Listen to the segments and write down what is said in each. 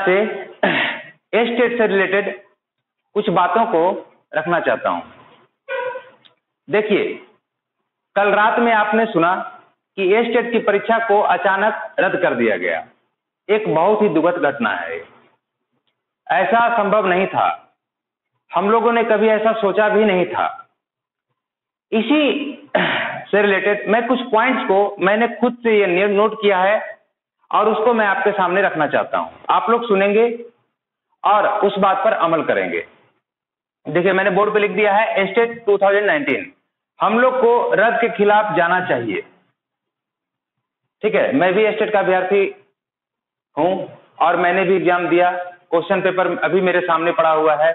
आपसे एस्टेट से रिलेटेड कुछ बातों को रखना चाहता हूं। देखिए, कल रात में आपने सुना कि एस्टेट की परीक्षा को अचानक रद्द कर दिया गया। एक बहुत ही दुखद घटना है। ऐसा संभव नहीं था, हम लोगों ने कभी ऐसा सोचा भी नहीं था। इसी से रिलेटेड मैं कुछ पॉइंट्स को मैंने खुद से ये नोट किया है और उसको मैं आपके सामने रखना चाहता हूं। आप लोग सुनेंगे और उस बात पर अमल करेंगे। देखिए, मैंने बोर्ड पे लिख दिया है एस्टेट 2019 हम लोग को रद्द के खिलाफ जाना चाहिए। ठीक है, मैं भी एस्टेट का अभ्यर्थी हूं और मैंने भी एग्जाम दिया। क्वेश्चन पेपर अभी मेरे सामने पड़ा हुआ है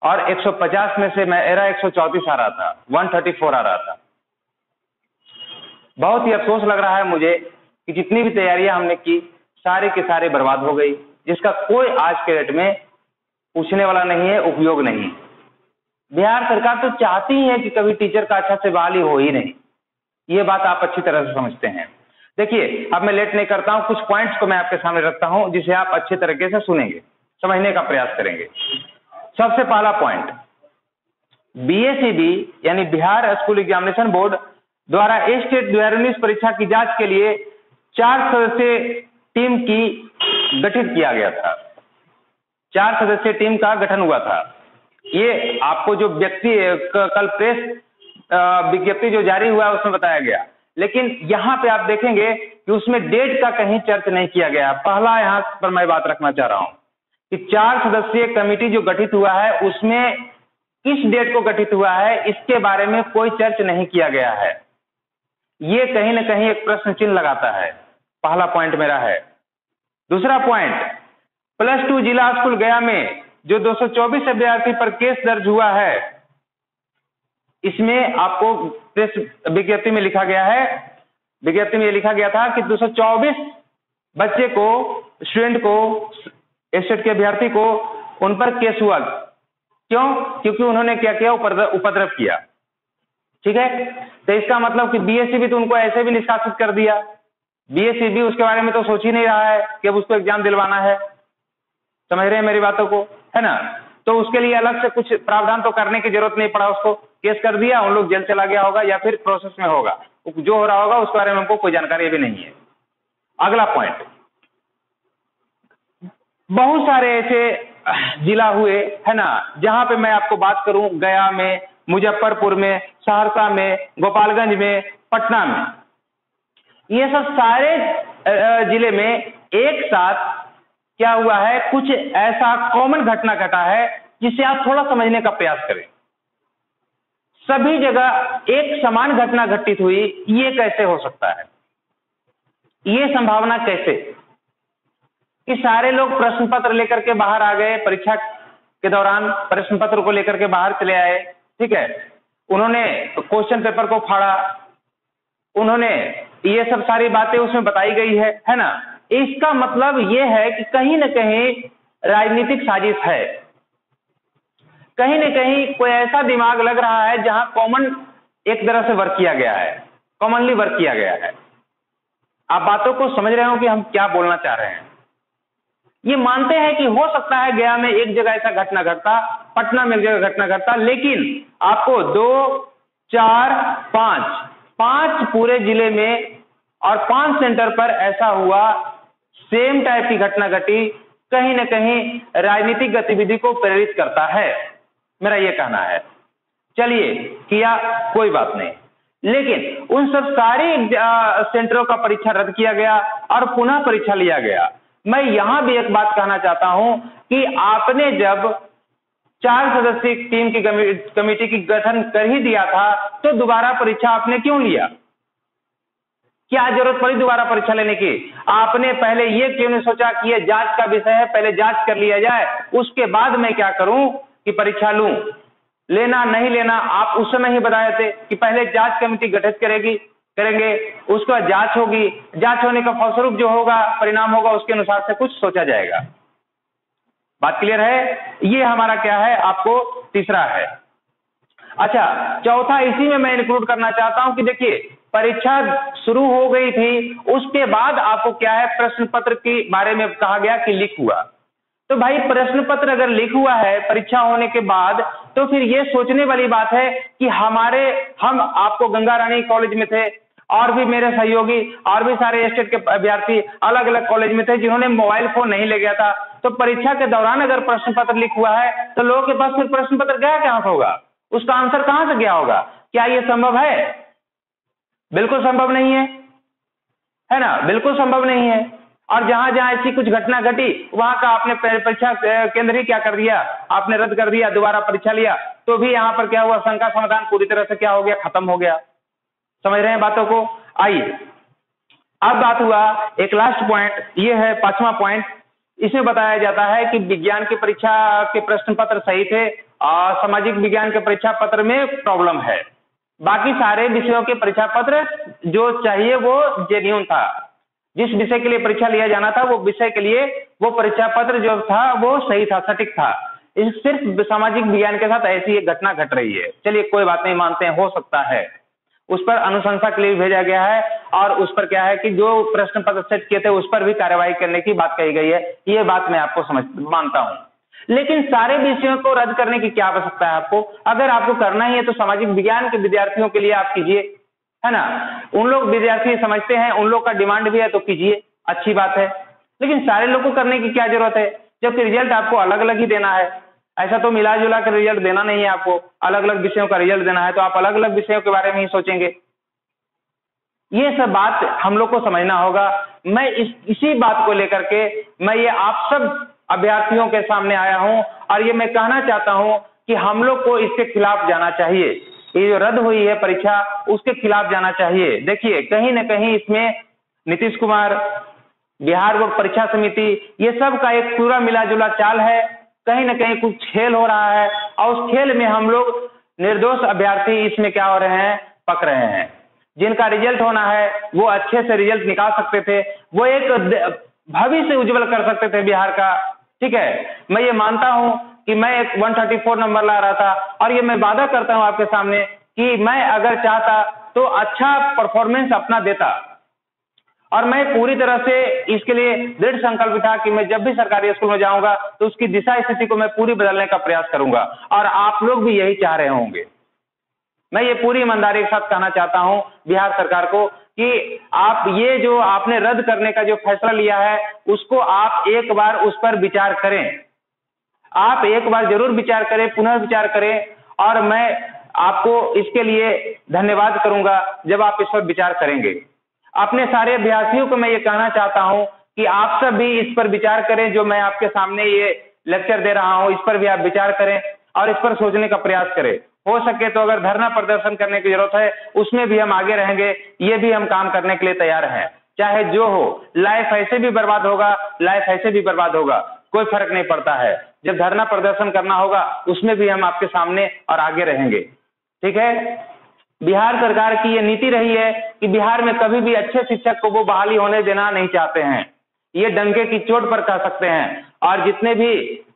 और 150 में से मेरा 134 आ रहा था, 134 आ रहा था। बहुत ही अफसोस लग रहा है मुझे कि जितनी भी तैयारियां हमने की सारी के सारे बर्बाद हो गई, जिसका कोई आज के डेट में पूछने वाला नहीं है, उपयोग नहीं। बिहार सरकार तो चाहती ही है कि कभी टीचर का अच्छा से बहाली हो ही नहीं। ये बात आप अच्छी तरह से समझते हैं। देखिए, अब मैं लेट नहीं करता हूं, कुछ पॉइंट्स को मैं आपके सामने रखता हूं जिसे आप अच्छे तरीके से सुनेंगे, समझने का प्रयास करेंगे। सबसे पहला पॉइंट, बीएसईबी यानी बिहार स्कूल एग्जामिनेशन बोर्ड द्वारा एस्टेट 2019 परीक्षा की जांच के लिए 4 सदस्यीय टीम की गठित किया गया था। 4 सदस्यीय टीम का गठन हुआ था। ये आपको जो व्यक्ति कल प्रेस विज्ञप्ति जो जारी हुआ उसमें बताया गया, लेकिन यहां पे आप देखेंगे कि उसमें डेट का कहीं चर्चा नहीं किया गया। पहला यहां पर मैं बात रखना चाह रहा हूं कि 4 सदस्यीय कमेटी जो गठित हुआ है उसमें किस डेट को गठित हुआ है इसके बारे में कोई चर्चा नहीं किया गया है। ये कहीं ना कहीं एक प्रश्न चिन्ह लगाता है। पहला पॉइंट मेरा है। दूसरा पॉइंट, +2 जिला स्कूल गया में जो 224 अभ्यर्थी पर केस दर्ज हुआ है, इसमें आपको प्रेस विज्ञप्ति में लिखा गया है, विज्ञप्ति में लिखा गया था कि 224 बच्चे को, स्टूडेंट को, एस्टेट के अभ्यर्थी को उन पर केस हुआ। क्यों? क्योंकि उन्होंने क्या किया, उपद्रव किया। ठीक है, तो इसका मतलब कि बीएसईबी तो उनको ऐसे भी निष्कासित कर दिया। बीएसईबी उसके बारे में तो सोच ही नहीं रहा है कि अब उसको एग्जाम दिलवाना है। समझ रहे हैं मेरी बातों को, है ना? तो उसके लिए अलग से कुछ प्रावधान तो करने की जरूरत नहीं पड़ा। उसको केस कर दिया, उन लोग जेल चला गया होगा या फिर प्रोसेस में होगा, जो हो रहा होगा उसके बारे में हमको कोई जानकारी भी नहीं है। अगला पॉइंट, बहुत सारे ऐसे जिला हुए, है ना, जहां पे मैं आपको बात करूं, गया में, मुजफ्फरपुर में, सहरसा में, गोपालगंज में, पटना में, ये सब सारे जिले में एक साथ क्या हुआ है, कुछ ऐसा कॉमन घटना घटा है जिसे आप थोड़ा समझने का प्रयास करें। सभी जगह एक समान घटना घटित हुई, ये कैसे हो सकता है? ये संभावना कैसे कि सारे लोग प्रश्न पत्र लेकर के बाहर आ गए, परीक्षा के दौरान प्रश्न पत्र को लेकर के बाहर चले आए। ठीक है, उन्होंने क्वेश्चन पेपर को फाड़ा, उन्होंने ये सब सारी बातें उसमें बताई गई है ना? इसका मतलब ये है कि कहीं ना कहीं राजनीतिक साजिश है, कहीं ना कहीं कोई ऐसा दिमाग लग रहा है जहां कॉमन एक तरह से वर्क किया गया है, कॉमनली वर्क किया गया है। आप बातों को समझ रहे हो कि हम क्या बोलना चाह रहे हैं? ये मानते हैं कि हो सकता है गया में एक जगह ऐसा घटना घटता, पटना में एक जगह घटना घटता, लेकिन आपको 2, 4, 5 पूरे जिले में और 5 सेंटर पर ऐसा हुआ, सेम टाइप की घटना घटी, कहीं ना कहीं राजनीतिक गतिविधि को प्रेरित करता है, मेरा यह कहना है। चलिए, किया, कोई बात नहीं, लेकिन उन सब सारे सेंटरों का परीक्षा रद्द किया गया और पुनः परीक्षा लिया गया। मैं यहां भी एक बात कहना चाहता हूं कि आपने जब 4 सदस्यीय टीम की कमेटी की गठन कर ही दिया था तो दोबारा परीक्षा आपने क्यों लिया? क्या जरूरत पड़ी दोबारा परीक्षा लेने की? आपने पहले ये क्यों नहीं सोचा कि ये जांच का विषय है, पहले जांच कर लिया जाए, उसके बाद मैं क्या करूं कि परीक्षा लूं? लेना नहीं लेना आप उस समय ही बताए थे कि पहले जांच कमेटी गठित करेंगे, उसके बाद जांच होगी, जांच होने का फलस्वरूप जो होगा, परिणाम होगा, उसके अनुसार से कुछ सोचा जाएगा। बात क्लियर है? ये हमारा क्या है, आपको तीसरा है। अच्छा, चौथा इसी में मैं इंक्लूड करना चाहता हूं कि देखिए, परीक्षा शुरू हो गई थी, उसके बाद आपको क्या है, प्रश्न पत्र के बारे में कहा गया कि लीक हुआ। तो भाई प्रश्न पत्र अगर लीक हुआ है परीक्षा होने के बाद, तो फिर ये सोचने वाली बात है कि हम आपको गंगा रानी कॉलेज में थे और भी मेरे सहयोगी और भी सारे स्टेट के अभ्यर्थी अलग अलग कॉलेज में थे जिन्होंने मोबाइल फोन नहीं ले गया था। तो परीक्षा के दौरान अगर प्रश्न पत्र लीक हुआ है तो लोगों के पास फिर प्रश्न पत्र गया कहां से होगा, उसका आंसर कहां से गया होगा? क्या यह संभव है? बिल्कुल संभव नहीं है ना, बिल्कुल संभव नहीं है। और जहां जहां ऐसी कुछ घटना घटी वहां का आपने परीक्षा केंद्र ही क्या कर दिया, आपने रद्द कर दिया, दोबारा परीक्षा लिया, तो भी यहां पर क्या हुआ, शंका समाधान पूरी तरह से क्या हो गया, खत्म हो गया। समझ रहे हैं बातों को? आइए अब बात हुआ एक लास्ट पॉइंट, ये है 5वां पॉइंट। इसमें बताया जाता है कि विज्ञान की परीक्षा के प्रश्न पत्र सही थे और सामाजिक विज्ञान के परीक्षा पत्र में प्रॉब्लम है। बाकी सारे विषयों के परीक्षा पत्र जो चाहिए वो जेन्युइन था, जिस विषय के लिए परीक्षा लिया जाना था वो विषय के लिए वो परीक्षा पत्र जो था वो सही था, सटीक था। सिर्फ सामाजिक विज्ञान के साथ ऐसी एक घटना घट रही है। चलिए कोई बात नहीं, मानते हैं हो सकता है, उस पर अनुशंसा के लिए भेजा गया है और उस पर क्या है कि जो प्रश्न पत्र सेट किए थे उस पर भी कार्रवाई करने की बात कही गई है, ये बात मैं आपको मानता हूं। लेकिन सारे विषयों को रद्द करने की क्या आवश्यकता है आपको? अगर आपको करना ही है तो सामाजिक विज्ञान के विद्यार्थियों के लिए आप कीजिए, है ना। उन लोग विद्यार्थी समझते हैं, उन लोग का डिमांड भी है तो कीजिए, अच्छी बात है। लेकिन सारे लोग को करने की क्या जरूरत है जबकि रिजल्ट आपको अलग अलग ही देना है। ऐसा तो मिला जुला कर रिजल्ट देना नहीं है आपको, अलग अलग विषयों का रिजल्ट देना है, तो आप अलग अलग विषयों के बारे में ही सोचेंगे। ये सब बात हम लोग को समझना होगा। मैं इसी बात को लेकर के मैं ये आप सब अभ्यर्थियों के सामने आया हूं और ये मैं कहना चाहता हूं कि हम लोग को इसके खिलाफ जाना चाहिए। ये जो रद्द हुई है परीक्षा उसके खिलाफ जाना चाहिए। देखिए कहीं ना कहीं इसमें नीतीश कुमार, बिहार बोर्ड परीक्षा समिति, ये सब का एक पूरा मिला जुला चाल है। कहीं ना कहीं कुछ खेल हो रहा है और उस खेल में हम लोग निर्दोष अभ्यर्थी इसमें क्या हो रहे हैं, पक रहे हैं। जिनका रिजल्ट होना है वो अच्छे से रिजल्ट निकाल सकते थे, वो एक भविष्य उज्जवल कर सकते थे बिहार का। ठीक है, मैं ये मानता हूं कि मैं एक 134 नंबर ला रहा था और ये मैं वादा करता हूं आपके सामने कि मैं अगर चाहता तो अच्छा परफॉर्मेंस अपना देता और मैं पूरी तरह से इसके लिए दृढ़ संकल्प था कि मैं जब भी सरकारी स्कूल में जाऊंगा तो उसकी दिशा स्थिति को मैं पूरी बदलने का प्रयास करूंगा और आप लोग भी यही चाह रहे होंगे। मैं ये पूरी ईमानदारी के साथ कहना चाहता हूं बिहार सरकार को कि आप ये जो आपने रद्द करने का जो फैसला लिया है उसको आप एक बार उस पर विचार करें, आप एक बार जरूर विचार करें, पुनः विचार करें और मैं आपको इसके लिए धन्यवाद करूंगा जब आप इस पर विचार करेंगे। अपने सारे अभ्यर्थियों को मैं ये कहना चाहता हूं कि आप सब भी इस पर विचार करें, जो मैं आपके सामने ये लेक्चर दे रहा हूं इस पर भी आप विचार करें और इस पर सोचने का प्रयास करें। हो सके तो अगर धरना प्रदर्शन करने की जरूरत है उसमें भी हम आगे रहेंगे, ये भी हम काम करने के लिए तैयार हैं। चाहे जो हो, लाइफ ऐसे भी बर्बाद होगा, लाइफ ऐसे भी बर्बाद होगा, कोई फर्क नहीं पड़ता है। जब धरना प्रदर्शन करना होगा उसमें भी हम आपके सामने और आगे रहेंगे। ठीक है, बिहार सरकार की ये नीति रही है कि बिहार में कभी भी अच्छे शिक्षक को वो बहाली होने देना नहीं चाहते हैं, ये डंके की चोट पर कह सकते हैं। और जितने भी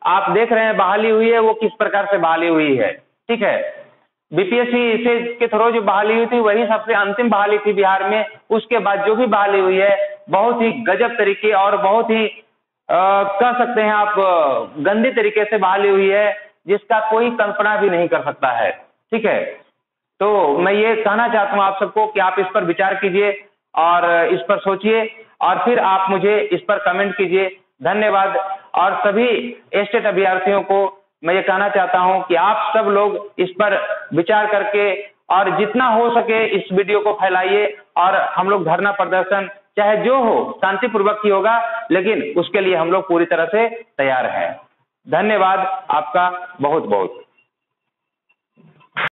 आप देख रहे हैं बहाली हुई है वो किस प्रकार से बहाली हुई है। ठीक है, बीपीएससी से के थ्रू जो बहाली हुई थी वही सबसे अंतिम बहाली थी बिहार में। उसके बाद जो भी बहाली हुई है बहुत ही गजब तरीके और बहुत ही कह सकते हैं आप गंदे तरीके से बहाली हुई है, जिसका कोई कल्पना भी नहीं कर सकता है। ठीक है, तो मैं ये कहना चाहता हूं आप सबको कि आप इस पर विचार कीजिए और इस पर सोचिए और फिर आप मुझे इस पर कमेंट कीजिए। धन्यवाद। और सभी स्टेट अभ्यर्थियों को मैं ये कहना चाहता हूं कि आप सब लोग इस पर विचार करके और जितना हो सके इस वीडियो को फैलाइए और हम लोग धरना प्रदर्शन चाहे जो हो शांतिपूर्वक ही होगा, लेकिन उसके लिए हम लोग पूरी तरह से तैयार हैं। धन्यवाद आपका बहुत बहुत।